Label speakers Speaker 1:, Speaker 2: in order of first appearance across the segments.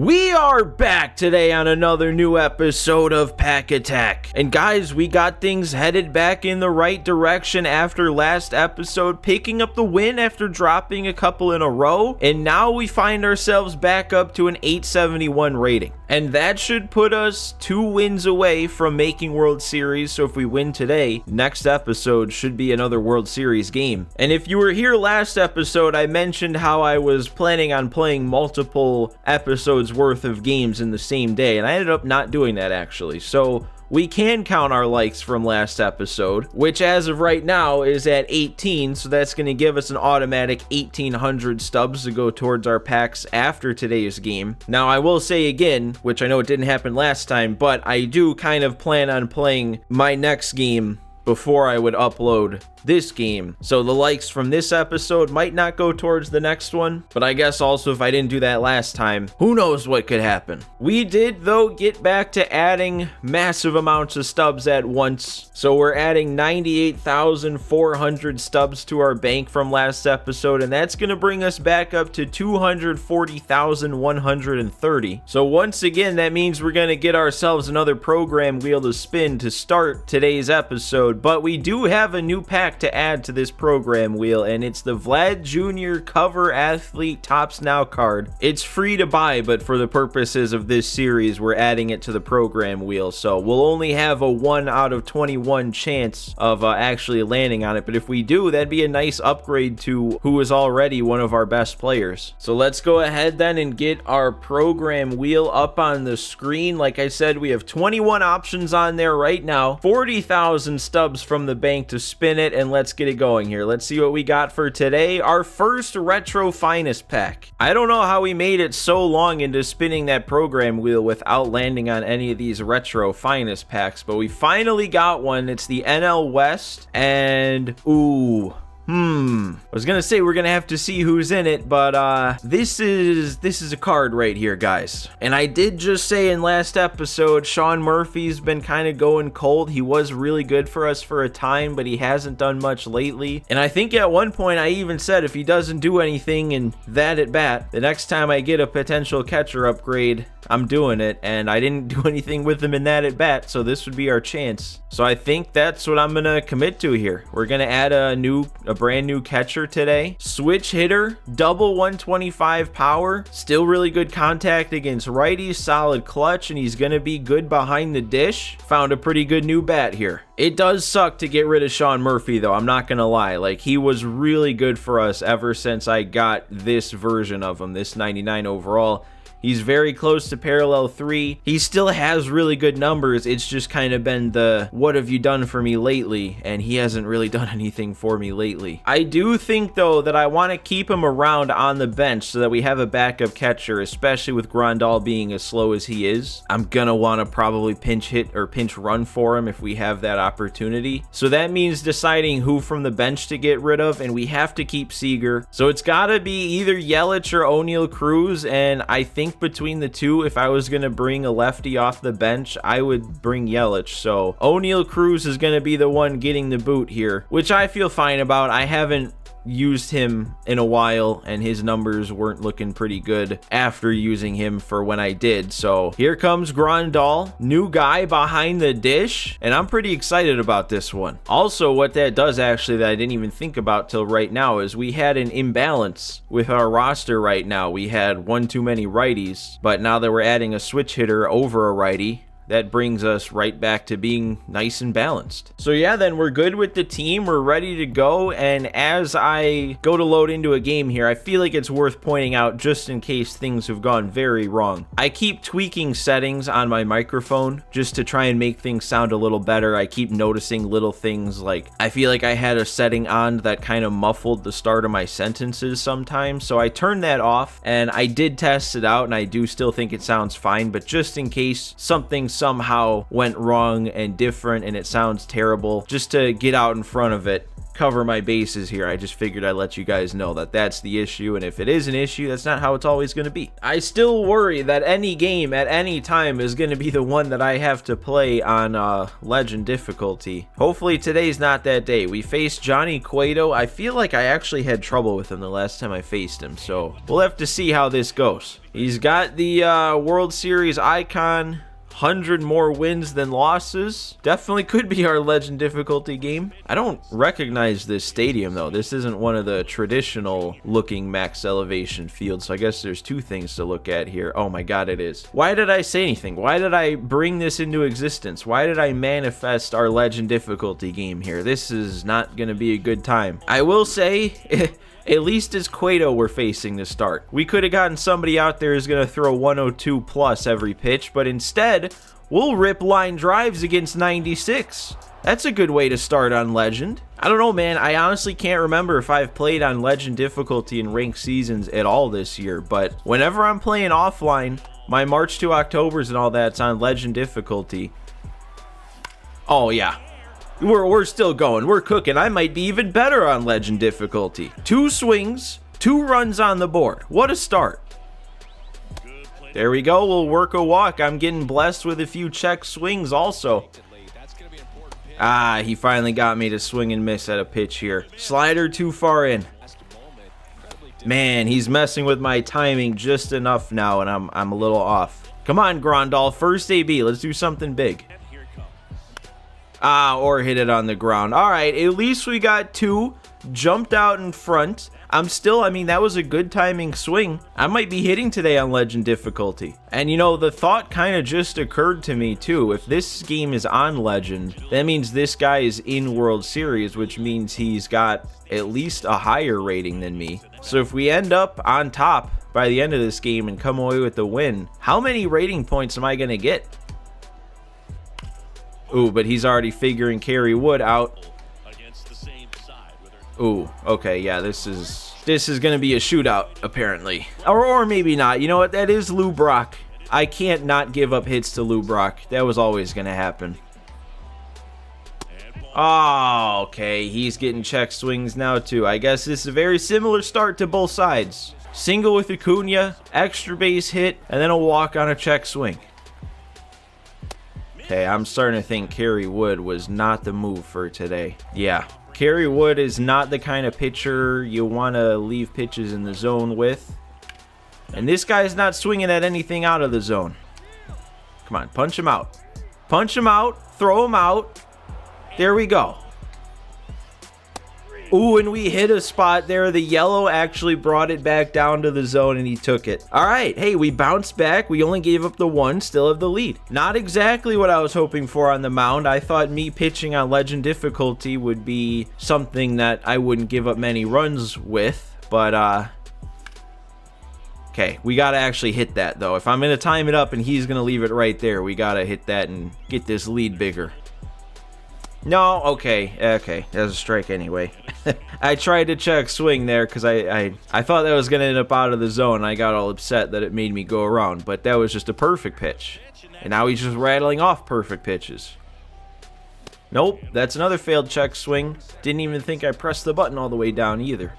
Speaker 1: We are back today on another new episode of Pack Attack. And guys, we got things headed back in the right direction after last episode, picking up the win after dropping a couple in a row. And now we find ourselves back up to an 871 rating. And that should put us 2 wins away from making World Series. So if we win today, next episode should be another World Series game. And if you were here last episode, I mentioned how I was planning on playing multiple episodes worth of games in the same day, and I ended up not doing that actually. So we can count our likes from last episode, which as of right now is at 18, so that's going to give us an automatic 1,800 stubs to go towards our packs after today's game. Now, I will say again, which I know it didn't happen last time, but I do kind of plan on playing my next game before I would upload this game. So the likes from this episode might not go towards the next one, but I guess also if I didn't do that last time, who knows what could happen. We did though get back to adding massive amounts of stubs at once. So we're adding 98,400 stubs to our bank from last episode, and that's going to bring us back up to 240,130. So once again, that means we're going to get ourselves another program wheel to spin to start today's episode, but we do have a new pack to add to this program wheel, and it's the Vlad Jr. Cover Athlete Tops Now card. It's free to buy, but for the purposes of this series, we're adding it to the program wheel, so we'll only have a 1 out of 21 chance of actually landing on it, but if we do, that'd be a nice upgrade to who is already one of our best players. So let's go ahead then and get our program wheel up on the screen. Like I said, we have 21 options on there right now, 40,000 stubs from the bank to spin it, and let's get it going here. Let's see what we got for today. Our first Retro Finest pack. I don't know how we made it so long into spinning that program wheel without landing on any of these Retro Finest packs, but we finally got one. It's the NL West, and ooh, I was gonna say we're gonna have to see who's in it, but this is a card right here, guys. And I did just say in last episode, Sean Murphy's been kind of going cold. He was really good for us for a time, but he hasn't done much lately. And I think at one point I even said if he doesn't do anything in that at bat, the next time I get a potential catcher upgrade, I'm doing it. And I didn't do anything with him in that at bat, so this would be our chance. So I think that's what I'm gonna commit to here. We're gonna add a brand new catcher today. Switch hitter, double 125 power, still really good contact against righties, solid clutch, and he's gonna be good behind the dish. Found a pretty good new bat here. It does suck to get rid of Sean Murphy though, I'm not gonna lie. Like, he was really good for us ever since I got this version of him, this 99 overall. He's very close to parallel 3. He still has really good numbers. It's just kind of been the what have you done for me lately, and he hasn't really done anything for me lately. I do think though that I want to keep him around on the bench so that we have a backup catcher, especially with Grandal being as slow as he is. I'm gonna want to probably pinch hit or pinch run for him if we have that opportunity. So that means deciding who from the bench to get rid of, and we have to keep Seager. So it's gotta be either Yelich or O'Neal Cruz, and I think between the two, if I was going to bring a lefty off the bench, I would bring Yelich. So O'Neal Cruz is going to be the one getting the boot here, which I feel fine about. I haven't used him in a while, and his numbers weren't looking pretty good after using him for when I did. So here comes Grandal, new guy behind the dish, and I'm pretty excited about this one. Also, what that does actually that I didn't even think about till right now is we had an imbalance with our roster right now. We had one too many righties, but now that we're adding a switch hitter over a righty, that brings us right back to being nice and balanced. So yeah, then we're good with the team. We're ready to go. And as I go to load into a game here, I feel like it's worth pointing out just in case things have gone very wrong. I keep tweaking settings on my microphone just to try and make things sound a little better. I keep noticing little things like I feel like I had a setting on that kind of muffled the start of my sentences sometimes. So I turned that off, and I did test it out, and I do still think it sounds fine, but just in case something somehow went wrong and different and it sounds terrible, just to get out in front of it, cover my bases here. I just figured I'd let you guys know that that's the issue, and if it is an issue, that's not how it's always going to be. I still worry that any game at any time is going to be the one that I have to play on legend difficulty. Hopefully today's not that day. We faced Johnny Cueto. I feel like I actually had trouble with him the last time I faced him, so we'll have to see how this goes. He's got the World Series icon. 100 more wins than losses. Definitely could be our legend difficulty game. I don't recognize this stadium though. This isn't one of the traditional looking max elevation fields, so I guess there's two things to look at here. Oh my god, it is. Why did I say anything? Why did I bring this into existence? Why did I manifest our legend difficulty game here? This is not gonna be a good time. I will say at least it's Cueto we're facing to start. We could have gotten somebody out there who's going to throw 102 plus every pitch, but instead, we'll rip line drives against 96. That's a good way to start on Legend. I don't know, man. I honestly can't remember if I've played on Legend difficulty in ranked seasons at all this year, but whenever I'm playing offline, my March to Octobers and all that's on Legend difficulty. Oh, yeah. We're still going. We're cooking. I might be even better on legend difficulty. 2 swings, 2 runs on the board. What a start. There we go. We'll work a walk. I'm getting blessed with a few check swings also. Ah, he finally got me to swing and miss at a pitch here. Slider too far in. Man, he's messing with my timing just enough now, and I'm a little off. Come on, Grandal. First AB. Let's do something big. Ah, or hit it on the ground. All right, at least we got 2. Jumped out in front. I mean, that was a good timing swing. I might be hitting today on legend difficulty. And you know, the thought kind of just occurred to me too. If this game is on legend, that means this guy is in World Series, which means he's got at least a higher rating than me. So if we end up on top by the end of this game and come away with the win, how many rating points am I going to get? Ooh, but he's already figuring Kerry Wood out. Ooh, okay, yeah, this is gonna be a shootout, apparently. Or maybe not. You know what? That is Lou Brock. I can't not give up hits to Lou Brock. That was always gonna happen. Oh, okay, he's getting check swings now too. I guess this is a very similar start to both sides. Single with Acuna, extra base hit, and then a walk on a check swing. Okay, I'm starting to think Kerry Wood was not the move for today. Yeah, Kerry Wood is not the kind of pitcher you want to leave pitches in the zone with. And this guy's not swinging at anything out of the zone. Come on, punch him out. Punch him out, throw him out. There we go. Ooh, and we hit a spot there. The yellow actually brought it back down to the zone, and he took it. All right, hey, we bounced back. We only gave up the 1, still have the lead. Not exactly what I was hoping for on the mound. I thought me pitching on legend difficulty would be something that I wouldn't give up many runs with, but okay, we got to actually hit that, though. If I'm going to time it up and he's going to leave it right there, we got to hit that and get this lead bigger. No, okay, that's a strike anyway. I tried to check swing there because I thought that was going to end up out of the zone. I got all upset that it made me go around, but that was just a perfect pitch. And now he's just rattling off perfect pitches. Nope, that's another failed check swing. Didn't even think I pressed the button all the way down either.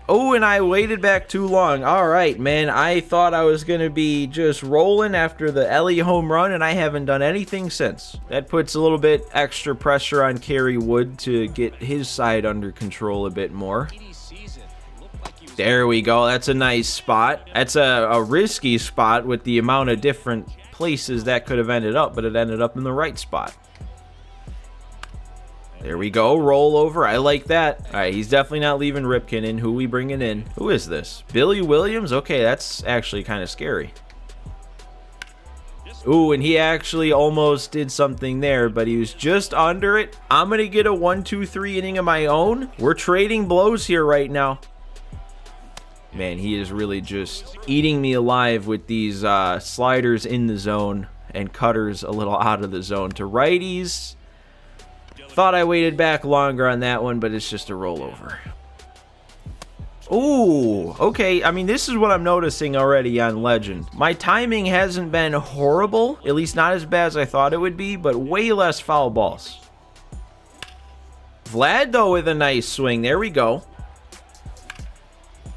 Speaker 1: Oh, and I waited back too long. All right, man. I thought I was going to be just rolling after the Ellie home run, and I haven't done anything since. That puts a little bit extra pressure on Kerry Wood to get his side under control a bit more. There we go. That's a nice spot. That's a risky spot with the amount of different places that could have ended up, but it ended up in the right spot. There we go, roll over. I like that. All right, he's definitely not leaving Ripken in. Who we bringing in? Who is this? Billy Williams? Okay, that's actually kind of scary. Ooh, and he actually almost did something there, but he was just under it. I'm going to get a 1-2-3 inning of my own. We're trading blows here right now. Man, he is really just eating me alive with these sliders in the zone and cutters a little out of the zone to righties. Thought I waited back longer on that one, but it's just a rollover. Ooh, okay. I mean, this is what I'm noticing already on Legend. My timing hasn't been horrible, at least not as bad as I thought it would be, but way less foul balls. Vlad, though, with a nice swing. There we go.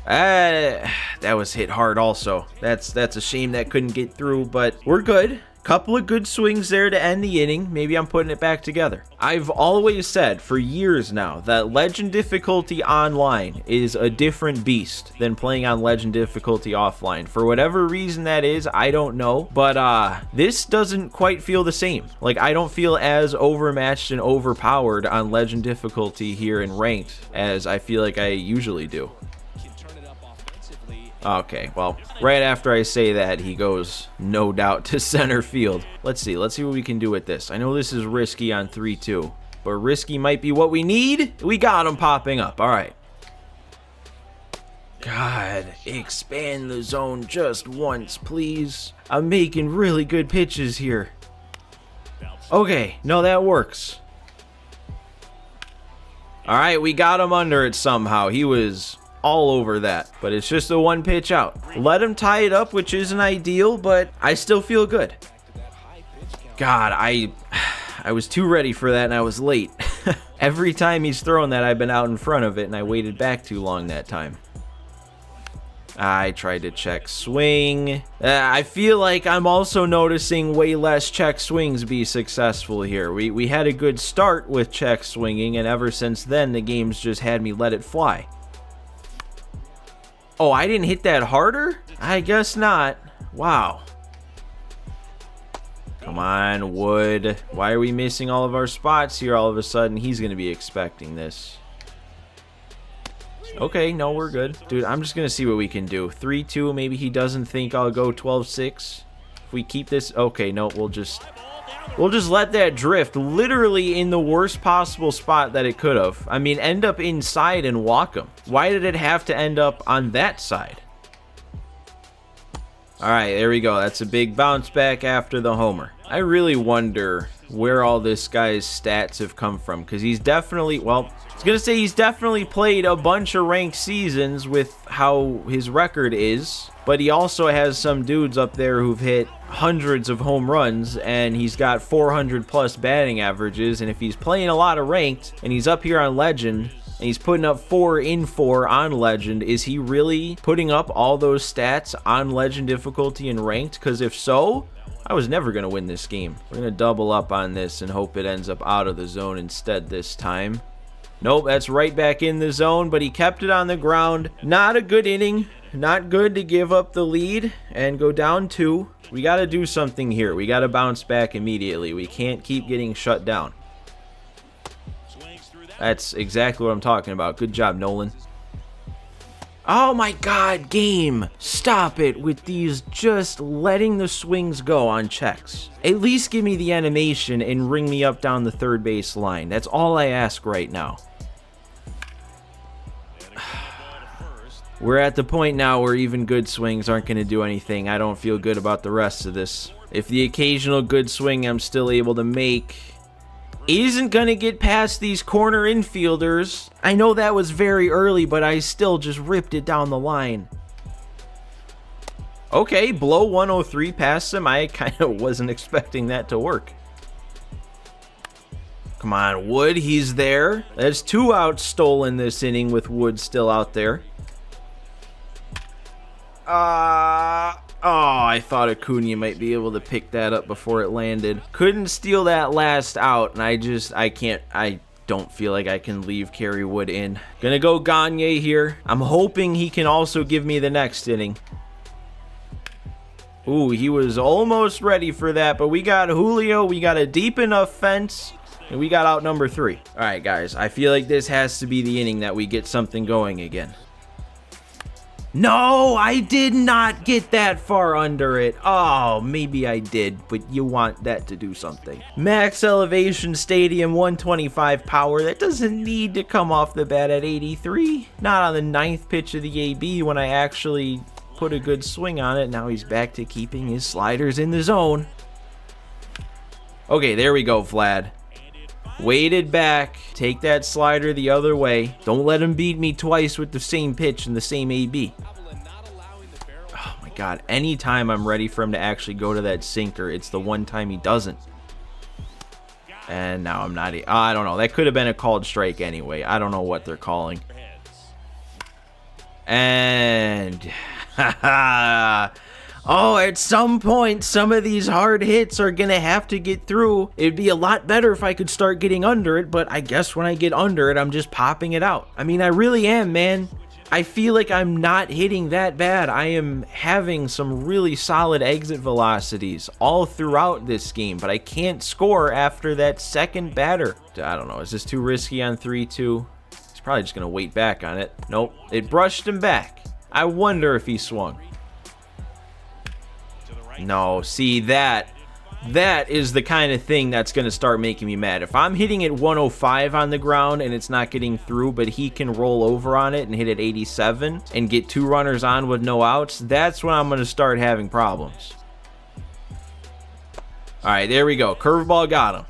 Speaker 1: That was hit hard also. That's a shame that couldn't get through, but we're good. Couple of good swings there to end the inning. Maybe I'm putting it back together. I've always said for years now that Legend difficulty online is a different beast than playing on Legend difficulty offline. For whatever reason that is, I don't know. But this doesn't quite feel the same. Like, I don't feel as overmatched and overpowered on Legend difficulty here in ranked as I feel like I usually do. Okay, well, right after I say that, he goes, no doubt, to center field. Let's see what we can do with this. I know this is risky on 3-2, but risky might be what we need. We got him popping up. All right. God, expand the zone just once, please. I'm making really good pitches here. Okay, no, that works. All right, we got him under it somehow. He was all over that, but it's just a one pitch out. Let him tie it up, which isn't ideal, but I still feel good. God, I was too ready for that and I was late. Every time he's thrown that, I've been out in front of it and I waited back too long that time. I tried to check swing. I feel like I'm also noticing way less check swings be successful here. We had a good start with check swinging, and ever since then the game's just had me let it fly. Oh, I didn't hit that harder? I guess not. Wow. Come on, Wood. Why are we missing all of our spots here all of a sudden? He's going to be expecting this. Okay, no, we're good. Dude, I'm just going to see what we can do. 3-2, maybe he doesn't think I'll go 12-6. If we keep this... Okay, no, we'll just let that drift literally in the worst possible spot that it could have. I mean, end up inside and walk him. Why did it have to end up on that side? All right, there we go. That's a big bounce back after the homer. I really wonder where all this guy's stats have come from, because he's definitely, well, I was going to say he's definitely played a bunch of ranked seasons with how his record is, but he also has some dudes up there who've hit hundreds of home runs, and he's got 400 plus batting averages. And if he's playing a lot of ranked and he's up here on Legend and he's putting up 4 in 4 on Legend, is he really putting up all those stats on Legend difficulty and ranked? Because if so, I was never going to win this game. We're going to double up on this and hope it ends up out of the zone instead this time. Nope, that's right back in the zone, but he kept it on the ground. Not a good inning. Not good to give up the lead and go down 2. We got to do something here. We got to bounce back immediately. We can't keep getting shut down. That's exactly what I'm talking about. Good job, Nolan. Oh my God, game. Stop it with these just letting the swings go on checks. At least give me the animation and ring me up down the third base line. That's all I ask right now. We're at the point now where even good swings aren't going to do anything. I don't feel good about the rest of this. If the occasional good swing I'm still able to make isn't going to get past these corner infielders, I know that was very early, but I still just ripped it down the line. Okay, blow 103 past him. I kind of wasn't expecting that to work. Come on, Wood, he's there. That's 2 outs stolen this inning with Wood still out there. Oh, I thought Acuna might be able to pick that up before it landed. Couldn't steal that last out, and I don't feel like I can leave Kerry Wood in. Gonna go Gagne here. I'm hoping he can also give me the next inning. Ooh, he was almost ready for that, but we got Julio, we got a deep enough fence, and we got out number 3. All right, guys, I feel like this has to be the inning that we get something going again. No, I did not get that far under it. Oh, maybe I did, but you want that to do something. Max elevation stadium, 125 power. That doesn't need to come off the bat at 83. Not on the 9th pitch of the AB when I actually put a good swing on it. Now he's back to keeping his sliders in the zone. Okay, there we go, Vlad. Weighted back. Take that slider the other way. Don't let him beat me twice with the same pitch and the same AB. Oh my God. Anytime I'm ready for him to actually go to that sinker, it's the one time he doesn't. And now I'm not. I don't know. That could have been a called strike anyway. I don't know what they're calling. And oh, at some point, some of these hard hits are gonna have to get through. It'd be a lot better if I could start getting under it, but I guess when I get under it, I'm just popping it out. I mean, I really am, man. I feel like I'm not hitting that bad. I am having some really solid exit velocities all throughout this game, but I can't score after that second batter. I don't know. Is this too risky on 3-2? He's probably just going to wait back on it. Nope. It brushed him back. I wonder if he swung. No, see that is the kind of thing that's going to start making me mad. If I'm hitting at 105 on the ground and it's not getting through, but he can roll over on it and hit at 87 and get 2 runners on with no outs, that's when I'm going to start having problems. All right, there we go. Curveball got him.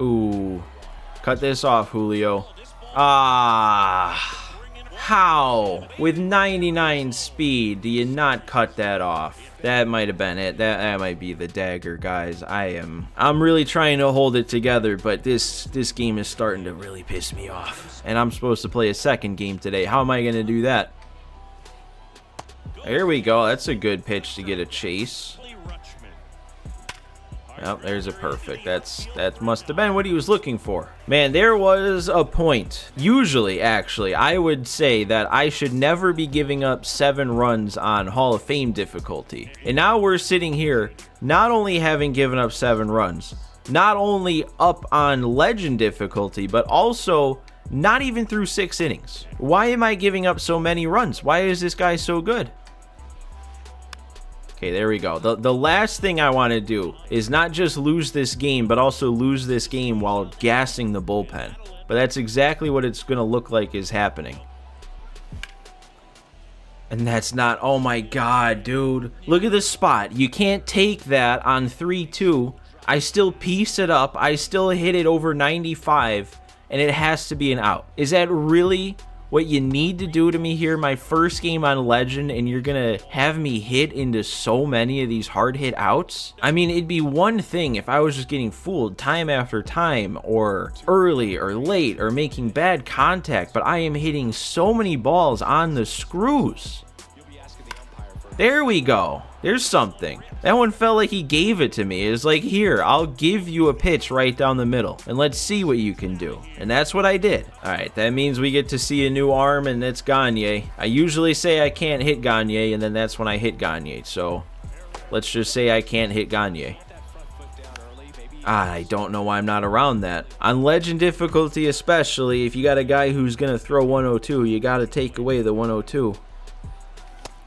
Speaker 1: Ooh, cut this off, Julio. How? With 99 speed, do you not cut that off? That might have been it. That might be the dagger, guys. I'm really trying to hold it together, but this game is starting to really piss me off. And I'm supposed to play a second game today. How am I going to do that? Here we go. That's a good pitch to get a chase. Yep, there's a perfect. That must have been what he was looking for. Man, there was a point. Usually, actually, I would say that I should never be giving up 7 runs on Hall of Fame difficulty. And now we're sitting here, not only having given up 7 runs, not only up on Legend difficulty, but also not even through 6 innings. Why am I giving up so many runs? Why is this guy so good? Okay, there we go. The last thing I want to do is not just lose this game, but also lose this game while gassing the bullpen. But that's exactly what it's going to look like is happening. And that's not... Oh my god, dude. Look at this spot. You can't take that on 3-2. I still piece it up. I still hit it over 95. And it has to be an out. Is that really what you need to do to me here? My first game on Legend, and you're gonna have me hit into so many of these hard hit outs? I mean, it'd be one thing if I was just getting fooled time after time, or early or late, or making bad contact, but I am hitting so many balls on the screws. There we go. There's something. That one felt like he gave it to me. It's like, here, I'll give you a pitch right down the middle, and let's see what you can do. And that's what I did. All right, that means we get to see a new arm, and it's Gagne. I usually say I can't hit Gagne, and then that's when I hit Gagne. So let's just say I can't hit Gagne. I don't know why I'm not around that. On Legend difficulty especially, if you got a guy who's going to throw 102, you got to take away the 102.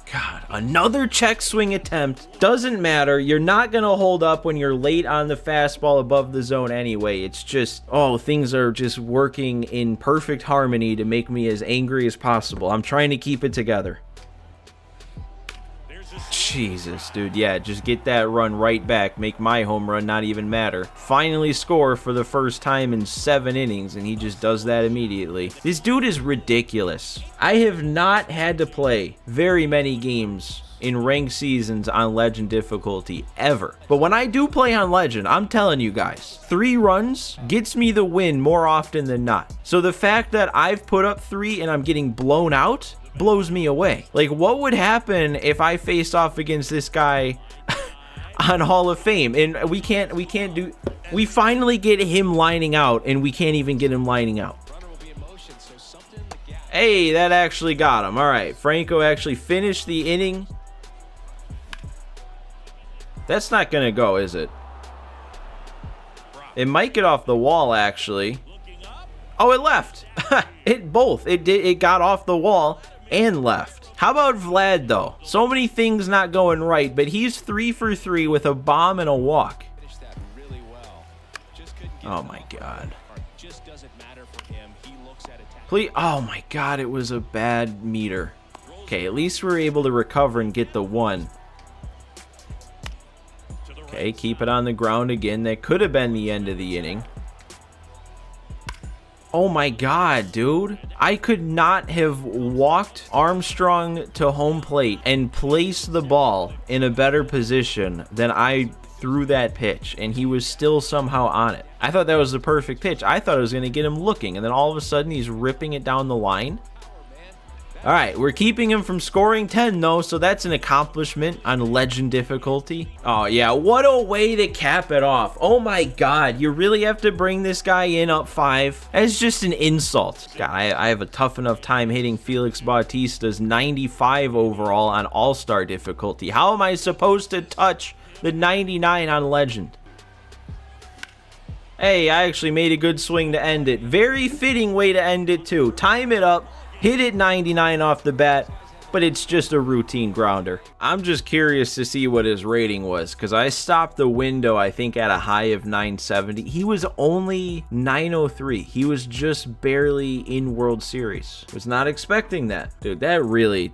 Speaker 1: God, another check swing attempt. Doesn't matter. You're not going to hold up when you're late on the fastball above the zone anyway. It's just, oh, things are just working in perfect harmony to make me as angry as possible. I'm trying to keep it together. Jesus, dude. Yeah, just get that run right back. Make my home run not even matter. Finally score for the first time in 7 innings, and he just does that immediately. This dude is ridiculous. I have not had to play very many games in ranked seasons on Legend difficulty ever. But when I do play on Legend, I'm telling you guys, 3 runs gets me the win more often than not. So the fact that I've put up 3 and I'm getting blown out blows me away. Like, what would happen if I faced off against this guy on Hall of Fame? And we finally get him lining out, and we can't even get him lining out. Hey, that actually got him. All right, Franco actually finished the inning. That's not gonna go, is it? It might get off the wall, actually. Oh, it left. It got off the wall and left. How about Vlad, though? So many things not going right, but he's 3 for 3 with a bomb and a walk. Oh my god. Please. Oh my god, it was a bad meter. Okay, at least we're able to recover and get the 1. Okay, keep it on the ground again. That could have been the end of the inning. Oh my god, dude. I could not have walked Armstrong to home plate and placed the ball in a better position than I threw that pitch, and he was still somehow on it. I thought that was the perfect pitch. I thought it was going to get him looking, and then all of a sudden he's ripping it down the line. All right, we're keeping him from scoring 10 though, so that's an accomplishment on legend difficulty. Oh yeah, what a way to cap it off. Oh my god, you really have to bring this guy in up 5? That's just an insult. God, I have a tough enough time hitting Felix Bautista's 95 overall on all-star difficulty. How am I supposed to touch the 99 on legend? Hey, I actually made a good swing to end it. Very fitting way to end it too. Time it up. Hit it 99 off the bat, but it's just a routine grounder. I'm just curious to see what his rating was, because I stopped the window, I think, at a high of 970. He was only 903. He was just barely in World Series. Was not expecting that. Dude, that really,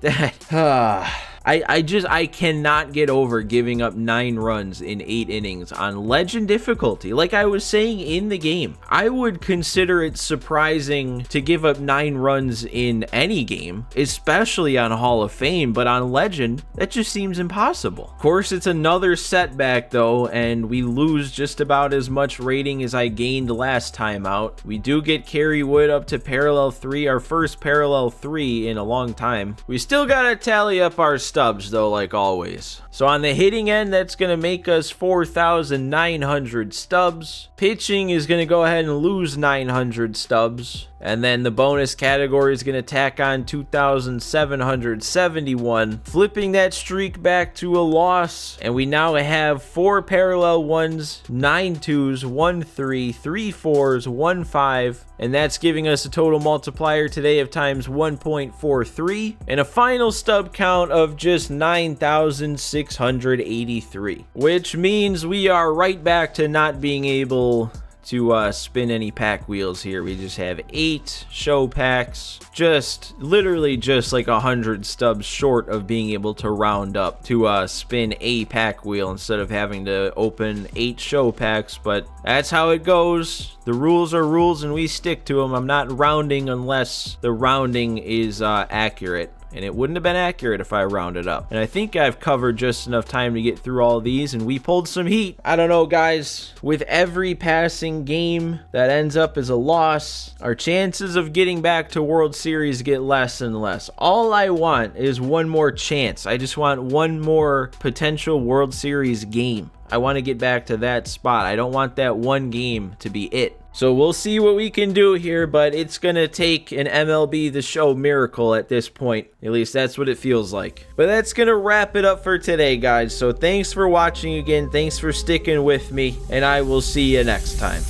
Speaker 1: I cannot get over giving up 9 runs in 8 innings on legend difficulty. Like I was saying in the game, I would consider it surprising to give up 9 runs in any game, especially on Hall of Fame, but on legend, that just seems impossible. Of course, it's another setback though, and we lose just about as much rating as I gained last time out. We do get Kerry Wood up to parallel 3, our first parallel 3 in a long time. We still gotta tally up our stubs though, like always. So on the hitting end, that's going to make us 4,900 stubs. Pitching is going to go ahead and lose 900 stubs. And then the bonus category is going to tack on 2,771, flipping that streak back to a loss. And we now have 4 parallel 1s, 9 2s, 1 3, 3 4s, 1 5. And that's giving us a total multiplier today of times 1.43. And a final stub count of just 9,683. Which means we are right back to not being able to spin any pack wheels here. We just have 8 show packs, just literally just like 100 stubs short of being able to round up to spin a pack wheel instead of having to open 8 show packs. But that's how it goes. The rules are rules and we stick to them. I'm not rounding unless the rounding is accurate. And it wouldn't have been accurate if I rounded up. And I think I've covered just enough time to get through all these, and we pulled some heat. I don't know, guys. With every passing game that ends up as a loss, our chances of getting back to World Series get less and less. All I want is one more chance. I just want one more potential World Series game. I want to get back to that spot. I don't want that one game to be it. So we'll see what we can do here, but it's going to take an MLB The Show miracle at this point. At least that's what it feels like. But that's going to wrap it up for today, guys. So thanks for watching again. Thanks for sticking with me, and I will see you next time.